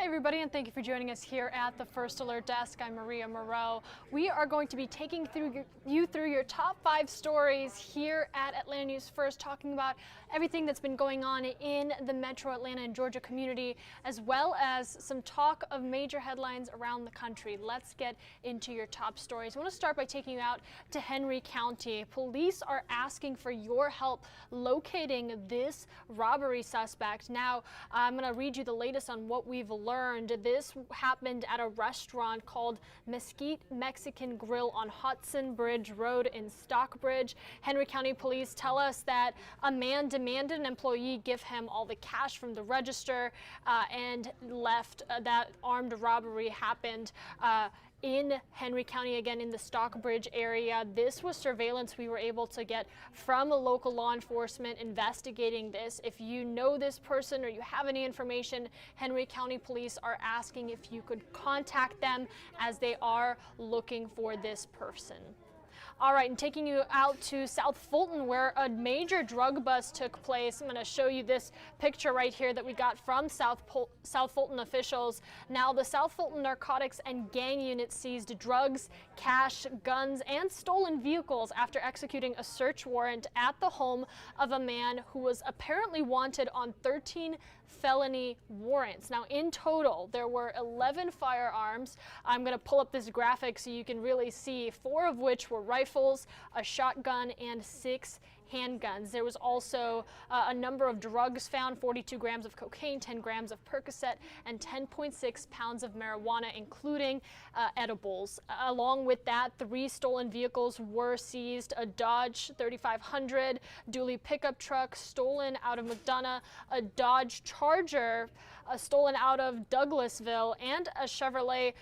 Hey everybody, and thank you for joining us here at the First Alert Desk. I'm Maria Moreau. We are going to be taking you through your top 5 stories here at Atlanta News First, talking about everything that's been going on in the Metro Atlanta and Georgia community, as well as some talk of major headlines around the country. Let's get into your top stories. I want to start by taking you out to Henry County. Police are asking for your help locating this robbery suspect. Now, I'm going to read you the latest on what we've learned. This happened at a restaurant called Mesquite Mexican Grill on Hudson Bridge Road in Stockbridge. Henry County Police tell us that a man demanded an employee give him all the cash from the register and left. That armed robbery happened in Henry County, again in the Stockbridge area. This was surveillance we were able to get from a local law enforcement investigating this. If you know this person or you have any information, Henry County Police are asking if you could contact them as they are looking for this person. All right, and taking you out to South Fulton, where a major drug bust took place. I'm going to show you this picture right here that we got from South Fulton officials. Now, the South Fulton Narcotics and Gang Unit seized drugs, cash, guns, and stolen vehicles after executing a search warrant at the home of a man who was apparently wanted on 13 felony warrants. Now, in total, there were 11 firearms. I'm going to pull up this graphic so you can really see, 4 of which were rifles, a shotgun, and 6 handguns. There was also a number of drugs found: 42 grams of cocaine, 10 grams of Percocet, and 10.6 pounds of marijuana, including edibles. Along with that, 3 stolen vehicles were seized: a Dodge 3500 dually pickup truck stolen out of McDonough, a Dodge Charger stolen out of Douglasville, and a Chevrolet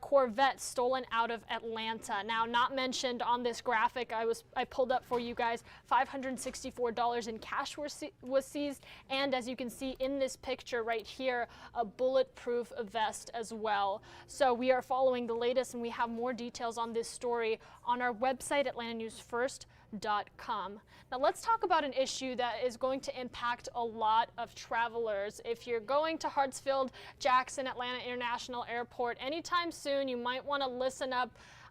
Corvette stolen out of Atlanta. Now, not mentioned on this graphic I pulled up for you guys, $564 in cash was seized, and as you can see in this picture right here, a bulletproof vest as well. So we are following the latest, and we have more details on this story on our website, atlantanewsfirst.com. Now let's talk about an issue that is going to impact a lot of travelers. If you're going to Hartsfield Jackson Atlanta International Airport anytime soon, you might want to listen up,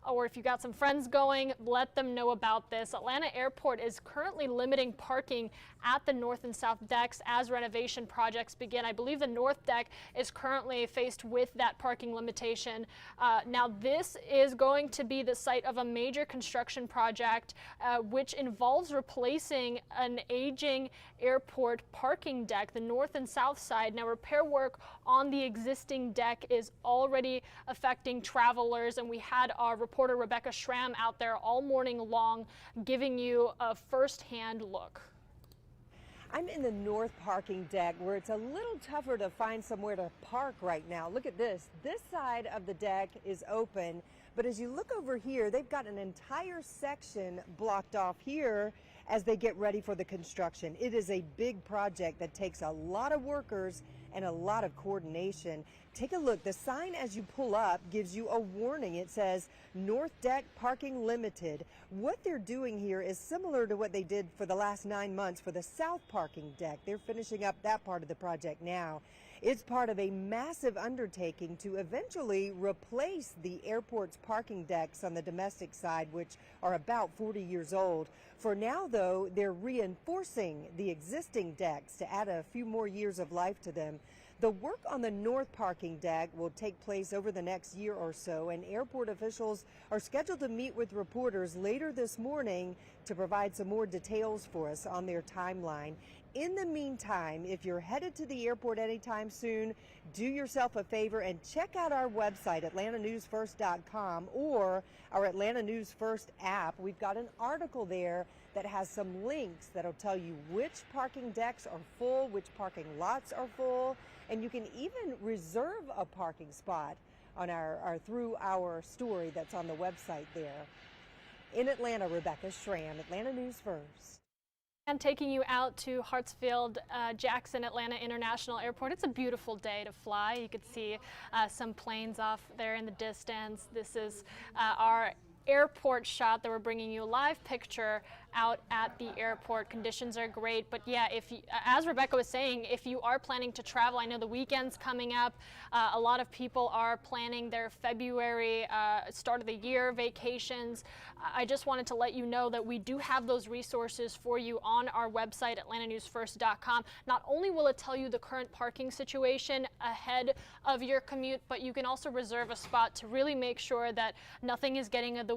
or if you got some friends going, let them know about this. Atlanta Airport is currently limiting parking at the north and south decks as renovation projects begin. I believe the north deck is currently faced with that parking limitation. Now, this is going to be the site of a major construction project which involves replacing an aging airport parking deck, the north and south side. Now, repair work on the existing deck is already affecting travelers, and we had our reporter Rebecca Schramm out there all morning long giving you a first-hand look. I'm in the north parking deck where it's a little tougher to find somewhere to park right now. Look at this. This side of the deck is open, but as you look over here, they've got an entire section blocked off here as they get ready for the construction. It is a big project that takes a lot of workers and a lot of coordination. Take a look. The sign as you pull up gives you a warning. It says North Deck Parking Limited. What they're doing here is similar to what they did for the last 9 months for the south parking deck. They're finishing up that part of the project now. It's part of a massive undertaking to eventually replace the airport's parking decks on the domestic side, which are about 40 years old. For now, though, they're reinforcing the existing decks to add a few more years of life to them. The work on the north parking deck will take place over the next year or so, and airport officials are scheduled to meet with reporters later this morning to provide some more details for us on their timeline. In the meantime, if you're headed to the airport anytime soon, do yourself a favor and check out our website, atlantanewsfirst.com, or our Atlanta News First app. We've got an article there that has some links that'll tell you which parking decks are full, which parking lots are full, and you can even reserve a parking spot on through our story that's on the website there. In Atlanta, Rebecca Schramm, Atlanta News First. And taking you out to Hartsfield Jackson Atlanta International Airport. It's a beautiful day to fly. You could see some planes off there in the distance. This is our airport shot that we're bringing you a live picture out at the airport. Conditions are great, but yeah, if you, as Rebecca was saying, if you are planning to travel, I know the weekend's coming up. A lot of people are planning their February start of the year vacations. I just wanted to let you know that we do have those resources for you on our website, atlantanewsfirst.com. Not only will it tell you the current parking situation ahead of your commute, but you can also reserve a spot to really make sure that nothing is getting in the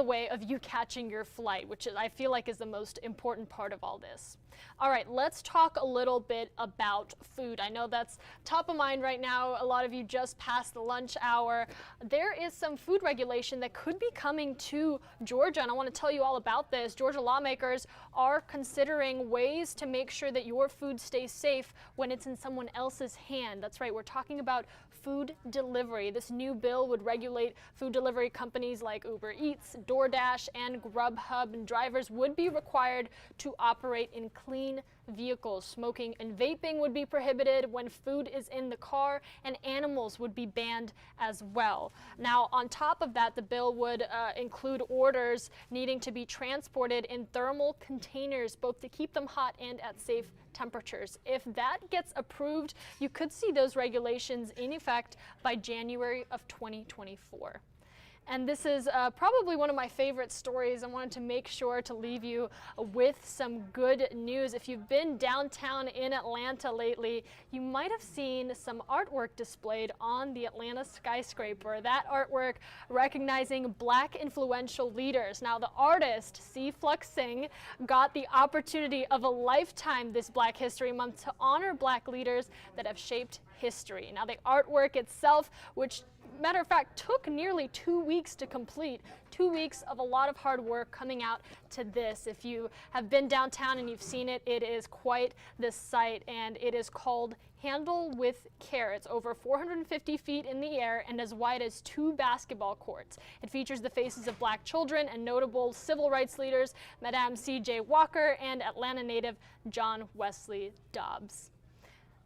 way of you catching your flight, which I feel like is the most important part of all this. All right, let's talk a little bit about food. I know that's top of mind right now. A lot of you just passed the lunch hour. There is some food regulation that could be coming to Georgia, and I want to tell you all about this. Georgia lawmakers are considering ways to make sure that your food stays safe when it's in someone else's hand. That's right, we're talking about food delivery. This new bill would regulate food delivery companies like Uber Eats, DoorDash, and Grubhub, and drivers would be required to operate in clean vehicles. Smoking and vaping would be prohibited when food is in the car, and animals would be banned as well. Now, on top of that, the bill would include orders needing to be transported in thermal containers, both to keep them hot and at safe temperatures. If that gets approved, you could see those regulations in effect by January of 2024. And this is probably one of my favorite stories. I wanted to make sure to leave you with some good news. If you've been downtown in Atlanta lately, you might have seen some artwork displayed on the Atlanta skyscraper. That artwork recognizing Black influential leaders. Now, the artist, C. Flux Singh, got the opportunity of a lifetime this Black History Month to honor Black leaders that have shaped history. Now, the artwork itself, which matter of fact took nearly 2 weeks to complete, 2 weeks of a lot of hard work coming out to this. If you have been downtown and you've seen it, it is quite the sight, and it is called Handle with Care. It's over 450 feet in the air and as wide as 2 basketball courts. It features the faces of Black children and notable civil rights leaders, Madam C.J. Walker and Atlanta native John Wesley Dobbs.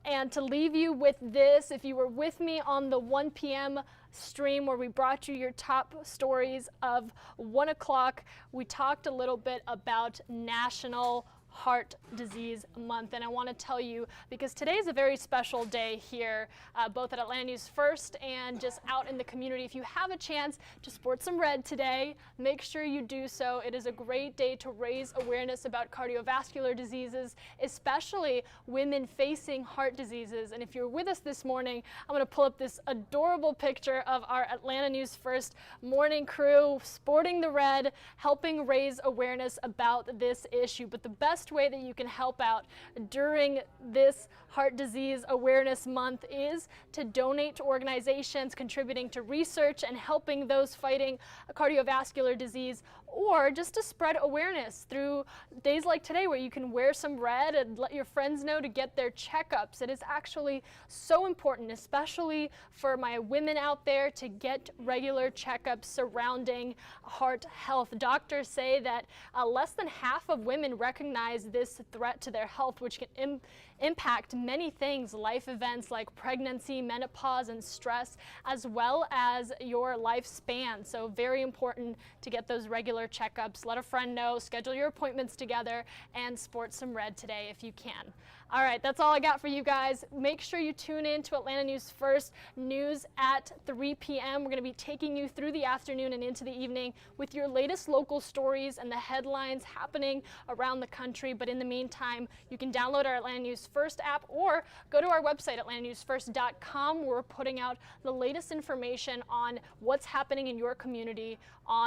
And to leave you with this, if you were with me on the 1 p.m. stream where we brought you your top stories of 1 o'clock, we talked a little bit about National Heart Disease Month, and I want to tell you, because today is a very special day here, both at Atlanta News First and just out in the community. If you have a chance to sport some red today, make sure you do so. It is a great day to raise awareness about cardiovascular diseases, especially women facing heart diseases. And if you're with us this morning, I'm going to pull up this adorable picture of our Atlanta News First morning crew sporting the red, helping raise awareness about this issue. But the best way that you can help out during this Heart Disease Awareness Month is to donate to organizations contributing to research and helping those fighting cardiovascular disease, or just to spread awareness through days like today where you can wear some red and let your friends know to get their checkups. It is actually so important, especially for my women out there, to get regular checkups surrounding heart health. Doctors say that less than half of women recognize this threat to their health, which can impact many things, life events like pregnancy, menopause, and stress, as well as your lifespan. So very important to get those regular checkups. Let a friend know, schedule your appointments together, and sport some red today if you can. All right, that's all I got for you guys. Make sure you tune in to Atlanta News First News at 3 p.m. We're going to be taking you through the afternoon and into the evening with your latest local stories and the headlines happening around the country. But in the meantime, you can download our Atlanta News First app or go to our website, atlantanewsfirst.com. We're putting out the latest information on what's happening in your community on